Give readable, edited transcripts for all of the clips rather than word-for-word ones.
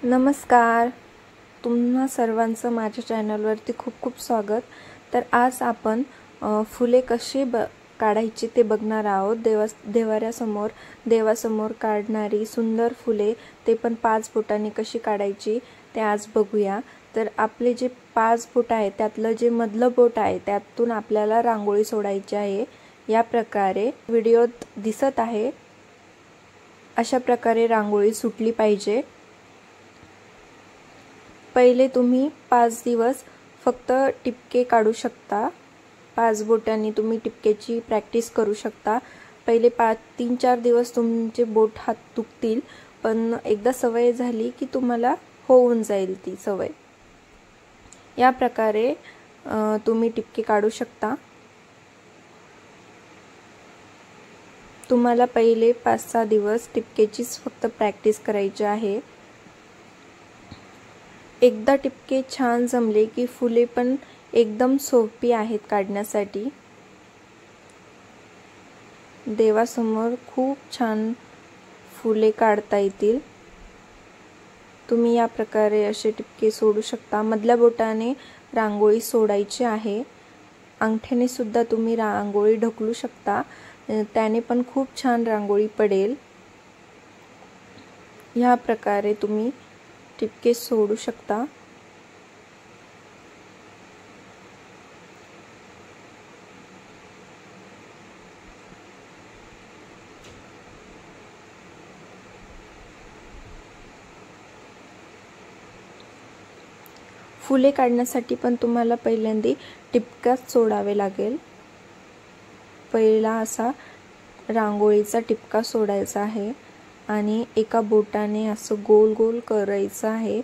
नमस्कार, तुम्हा सर्वांचं माझ्या चॅनलवरती खूप खूप स्वागत। तर आज आपण फुले कशी काढायची ते बघणार आहोत। देवासमोर काढणारी सुंदर फुले, ते पण 5 बोटांनी कशी काढायची ते आज बघूया। तर आपले जे 5 बोट आहे त्यातलं जे मधलं बोट आहे त्यातून आपल्याला रांगोळी सोडायची आहे। या प्रकारे व्हिडिओत दिसत आहे अशा प्रकारे रांगोळी सुटली पाहिजे। पहिले तुम्ही 5 दिवस फक्त टिपके काढू शकता। 5 बोटांनी तुम्ही टिपकेची प्रॅक्टिस करू शकता। पहिले 3-4 दिवस तुमचे बोट हात दुखतील, पण एकदा सवय झाली की तुम्हाला होऊन जाईल ती सवय। या प्रकारे तुम्ही टिपके काढू शकता। तुम्हाला पहिले 5-6 दिवस टिपकेचीच फक्त प्रॅक्टिस करायची आहे। एकदा टिपके छान जमले की फुले पण एकदम सोपी आहेत काढण्यासाठी। देवासमोर खूप छान फुले काढता येतील। तुम्ही या प्रकारे असे टिपके सोडू शकता। मधल्या बोटाने रांगोळी सोडायची आहे। अंगठ्याने सुद्धा तुम्ही रांगोळी ढकलू शकता, त्याने पण खूप छान रांगोळी पडेल। या प्रकारे तुम्ही टिपके सोडू शकता। फुले काढण्यासाठी पण तुम्हाला पहिल्यांदा टिपकाच सोडावे लागेल। पहिला असा रांगोळीचा टिपका सोडायचा आहे आणि एका बोटाने असं गोल गोल करायचं आहे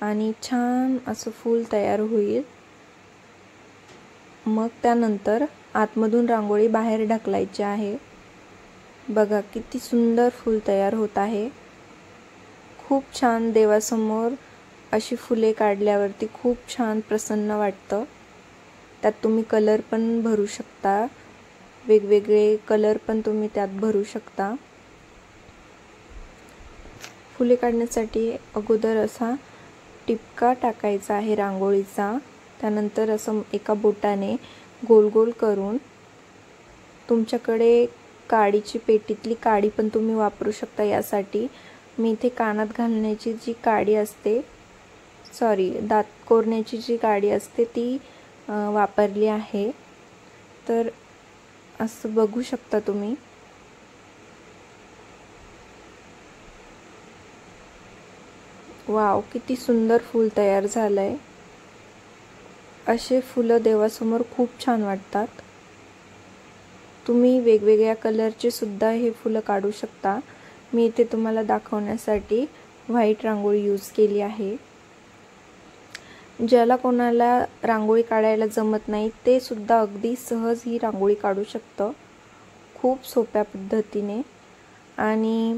आणि छान असं फूल तयार होईल। मग त्यानंतर आतमधून रांगोळी बाहेर ढकलायची आहे। बघा किती सुंदर फूल तयार होत आहे। खूप छान देवासमोर अशी फुले काढल्यावरती खूप छान प्रसन्न वाटतं। त्यात तुम्ही कलर पण भरू शकता, वेगवेगळे कलर पण तुम्ही त्यात भरू शकता। फुले काढण्यासाठी अगोदर असा टिपका टाकायचा आहे रांगोळीचा। त्यानंतर असं एका बोटाने गोल गोल करून, तुमच्याकडे काडीची पेटीतली काडी पण तुम्ही वापरू शकता। यासाठी मी इथे कानात घालण्याची जी काडी असते, दात कोरण्याची जी काडी असते ती वापरली आहे। तर असं बघू शकता तुम्ही। वाव, किती सुंदर फूल तयार झालंय। असे फुलं देवासमोर खूप छान वाटतात। तुम्ही वेगवेगळ्या कलरचे सुद्धा हे फुलं काढू शकता। मी इथे तुम्हाला दाखवण्यासाठी व्हाईट रांगोळी यूज केली आहे। ज्याला कोणाला रांगोळी काढायला जमत नाही ते सुद्धा अगदी सहज ही रांगोळी काढू शकतं, खूप सोप्या पद्धतीने। आणि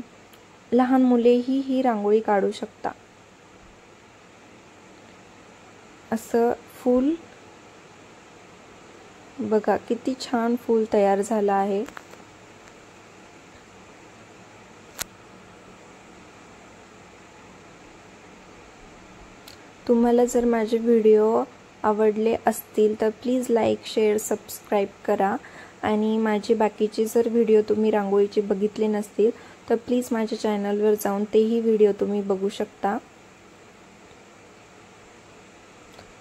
लहान मुलेही ही रांगोळी काढू शकता। असं फूल बघा किती छान फूल तयार झालं आहे। तुम्हाला जर माझे व्हिडिओ आवडले असतील तर प्लीज लाईक, शेअर, सबस्क्राईब करा। आणि माझे बाकीचे जर व्हिडिओ तुम्ही रांगोळीचे बघितले नसतील तर प्लीज माझ्या चॅनलवर जाऊन तेही व्हिडिओ तुम्ही बघू शकता।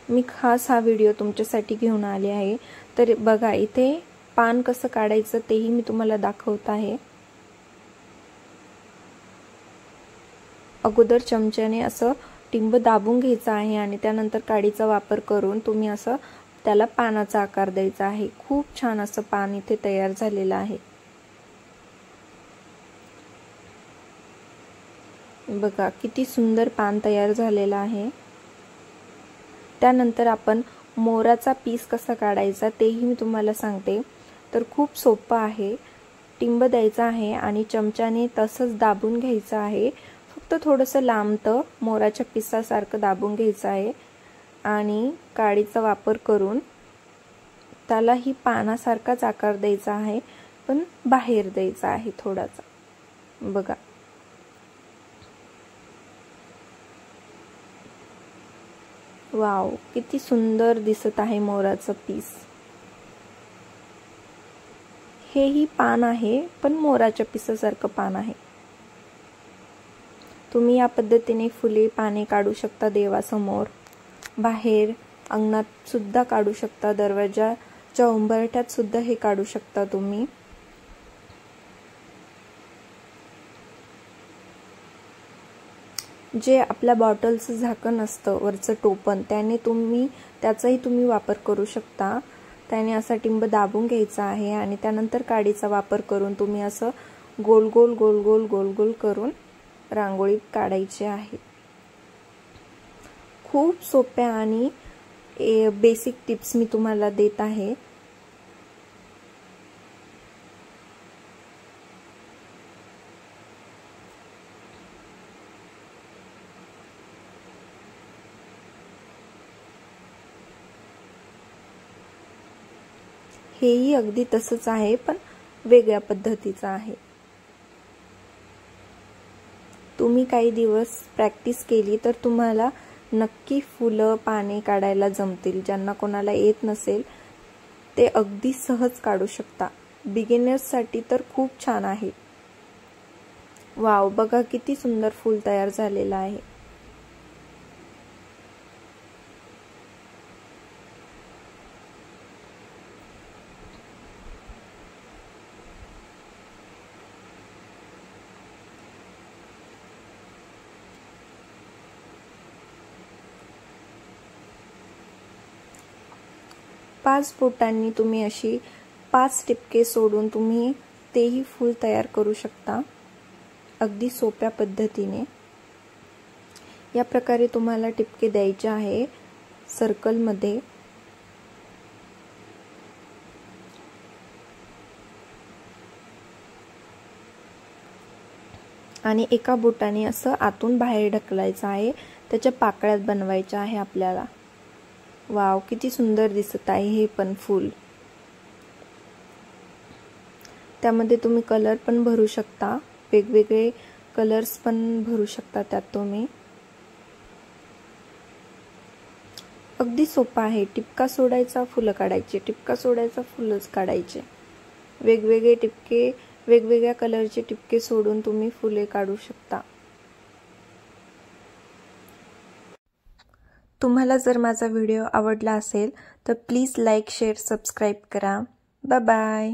मी खास हा व्हिडिओ तुमच्यासाठी घेऊन आले आहे। तर बघा, इथे पान कसं काढायचं तेही मी तुम्हाला दाखवत आहे। अगोदर चमच्याने असं टिंब दाबून घ्यायचं आहे आणि त्यानंतर काडीचा वापर करून तुम्ही असं त्याला पानाचा आकार द्यायचा आहे। खूप छान असं पान इथे तयार झालेलं आहे। बघा किती सुंदर पान तयार झालेलं आहे। त्यानंतर आपण मोराचा पीस कसा काढायचा तेही मी तुम्हाला सांगते। तर खूप सोपं आहे। टिंब द्यायचा आहे आणि चमच्याने तसंच दाबून घ्यायचं आहे। फक्त थोडंसं लांबतं मोराच्या पिसासारखं दाबून घ्यायचं आहे आणि काडीचा वापर करून त्यालाही पानासारखाच आकार द्यायचा आहे, पण बाहेर द्यायचा आहे थोडासा। बघा वाव, किती सुंदर दिसत आहे मोराचं पीस। हेही पान आहे, पण मोराच्या पिसासारखं पान आहे। तुम्ही या पद्धतीने फुले पाने काढू शकता देवासमोर, बाहेर अंगणात सुद्धा काढू शकता, दरवाजाच्या उंबरठ्यात सुद्धा हे काढू शकता तुम्ही। जे आपल्या बॉटलचं झाकण असतं वरचं टोपण, त्याचाही तुम्ही वापर करू शकता। त्याने असा टिंब दाबून घ्यायचा आहे आणि त्यानंतर काडीचा वापर करून तुम्ही असं गोल गोल गोल गोल गोल गोल करून रांगोळी काढायची आहे। खूप सोप्या आणि बेसिक टिप्स मी तुम्हाला देत आहे। हेही अगदी तसंच आहे, पण वेगळ्या पद्धतीचं आहे। तुम्ही काही दिवस प्रॅक्टिस केली तर तुम्हाला नक्की फुलं पाने काढायला जमतील। ज्यांना कोणाला येत नसेल ते अगदी सहज काढू शकता। बिगिनर्स साठी तर खूप छान आहे। वाव, बघा किती सुंदर फूल तयार झालेलं आहे। पाच बोटांनी तुम्ही अशी 5 टिपके सोडून तुम्ही तेही फूल तयार करू शकता, अगदी सोप्या पद्धतीने। या प्रकारे तुम्हाला टिपके द्यायचे आहे सर्कल मध्ये। आणि एका बोटाने असं आतून बाहेर ढकलायचं आहे, त्याच्या पाकळ्यात बनवायच्या आहे आपल्याला। वाव, किती सुंदर दिसत आहे हे पण फूल। त्यामध्ये तुम्ही कलर पण भरू शकता, वेगवेगळे कलर्स पण भरू शकता त्यात तुम्ही। अगदी सोपा आहे। टिपका सोडायचा, फुलं काढायची, टिपका सोडायचा, फुलंच काढायचे। वेगवेगळे टिपके, वेगवेगळ्या कलरचे टिपके सोडून तुम्ही फुले काढू शकता। तुम्हाला जर माझा व्हिडिओ आवडला असेल तर प्लीज लाईक, शेअर, सबस्क्राईब करा। Bye bye.